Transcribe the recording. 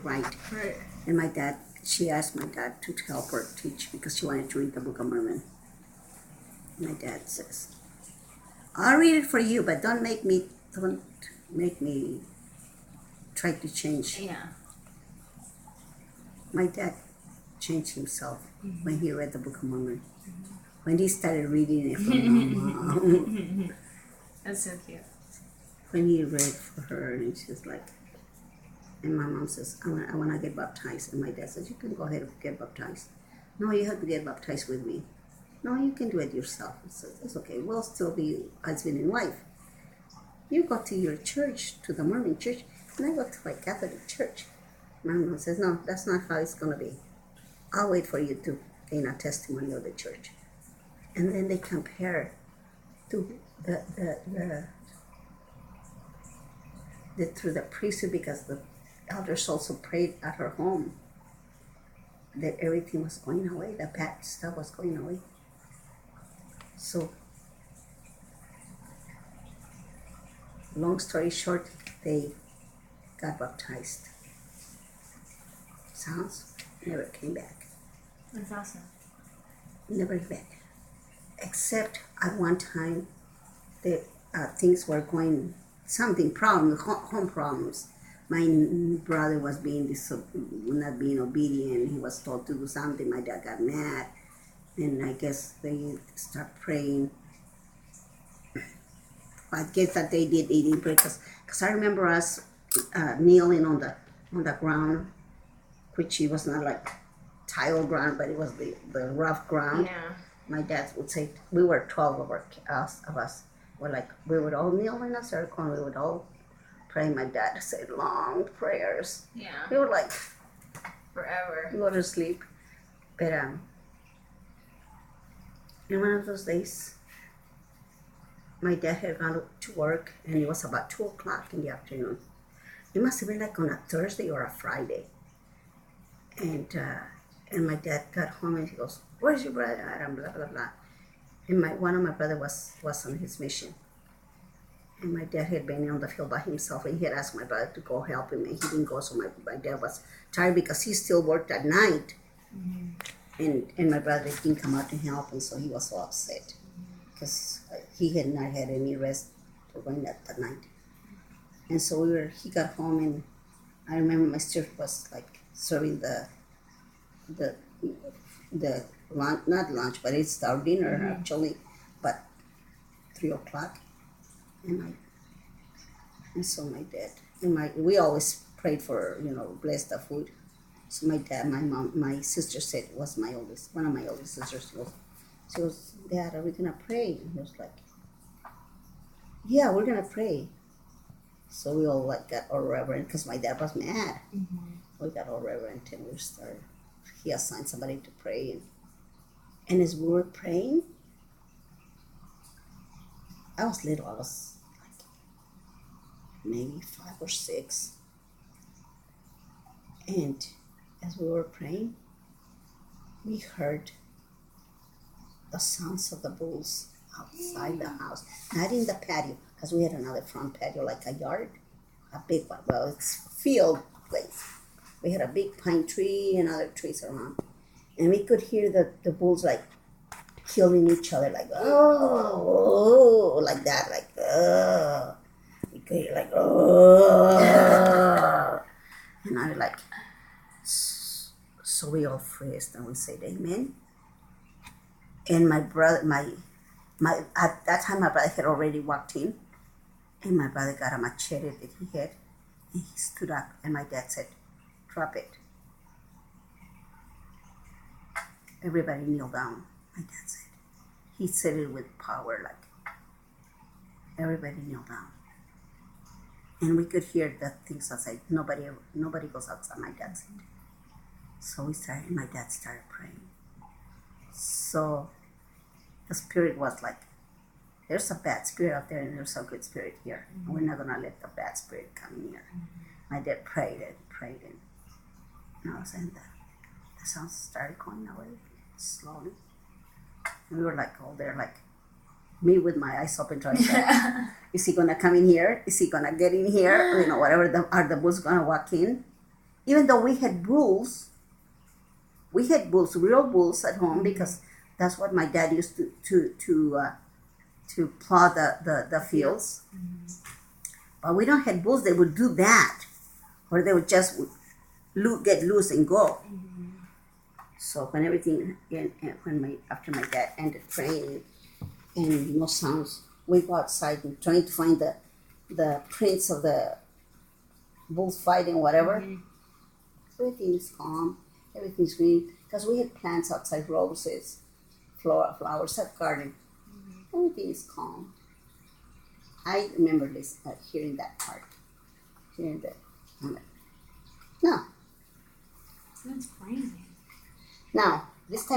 Right. Right. And she asked my dad to help her teach because she wanted to read the Book of Mormon. My dad says, I'll read it for you, but don't make me try to change. Yeah. My dad changed himself when he read the Book of Mormon. When he started reading it for Mom. That's so cute. When he read for her, and she's like, and my mom says, I want to get baptized. And my dad says, you can go ahead and get baptized. No, you have to get baptized with me. No, you can do it yourself. He says, it's okay. We'll still be husband and wife. You go to your church, to the Mormon church, and I go to my Catholic church. My mom says, no, that's not how it's going to be. I'll wait for you to gain a testimony of the church. And then they compare to through the priesthood, because the elders also prayed at her home that everything was going away, the bad stuff was going away. So, long story short, they got baptized. Sounds never came back. That's awesome. Never back. Except at one time, the things were going, home problems. My brother was not being obedient. He was told to do something. My dad got mad. And I guess they start praying. I guess that they didn't pray because I remember us kneeling on the ground, which it was not like tile ground, but it was the rough ground. Yeah. My dad would say, we were 12 of us. We would all kneel in a circle and we would all pray. My dad said long prayers. Yeah. We would like forever go to sleep. But in one of those days, my dad had gone to work and it was about 2 o'clock in the afternoon. It must have been like on a Thursday or a Friday. And my dad got home and he goes, where's your brother Adam, blah, blah, blah. And one of my brother was on his mission. And my dad had been on the field by himself and he had asked my brother to go help him and he didn't go, so my dad was tired because he still worked at night. Mm-hmm. And my brother didn't come out to help, and so he was so upset because he had not had any rest for going that night. And so he got home, and I remember my sister was like serving the lunch, not lunch, but it's our dinner actually, but 3 o'clock. And so my dad, we always prayed for, bless the food. So my dad, my mom, my sister said, was one of my oldest sisters, she goes, Dad, are we going to pray? And he was like, yeah, we're going to pray. So we all got all reverent because my dad was mad. Mm-hmm. We got all reverent and we started. He assigned somebody to pray. And as we were praying, I was little. I was like maybe 5 or 6. And as we were praying, we heard the sounds of the bulls outside the house, not in the patio, because we had another front patio, like a yard, a big one. Well, it's field place. We had a big pine tree and other trees around, and we could hear the bulls like killing each other, like oh, like that, like oh. We could hear like oh, and I was like, so we all freezed and we said amen. And my brother, at that time my brother had already walked in, and my brother got a machete that he had, and he stood up, and my dad said, drop it. Everybody kneel down, my dad said. He said it with power, like, everybody kneel down. And we could hear the things outside. Nobody goes outside, my dad said. So my dad started praying. So the spirit was like, there's a bad spirit out there and there's a good spirit here. Mm-hmm. We're not going to let the bad spirit come in here. Mm-hmm. My dad prayed and all of a sudden the sounds started going away slowly. And we were like all there, like me with my eyes open trying to is he going to come in here? Is he going to get in here? Whatever are the bulls going to walk in? even though we had bulls, real bulls at home, because that's what my dad used to plow the fields. But we don't have bulls. They would do that, or they would just get loose and go. So when after my dad ended praying and no sounds, we go outside and trying to find the prints of the bulls fighting, whatever. Everything is calm. Everything's green, because we had plants outside, roses, flowers, that garden. Everything is calm. I remember this, hearing that part. Hearing that. No. That's crazy. Now, this time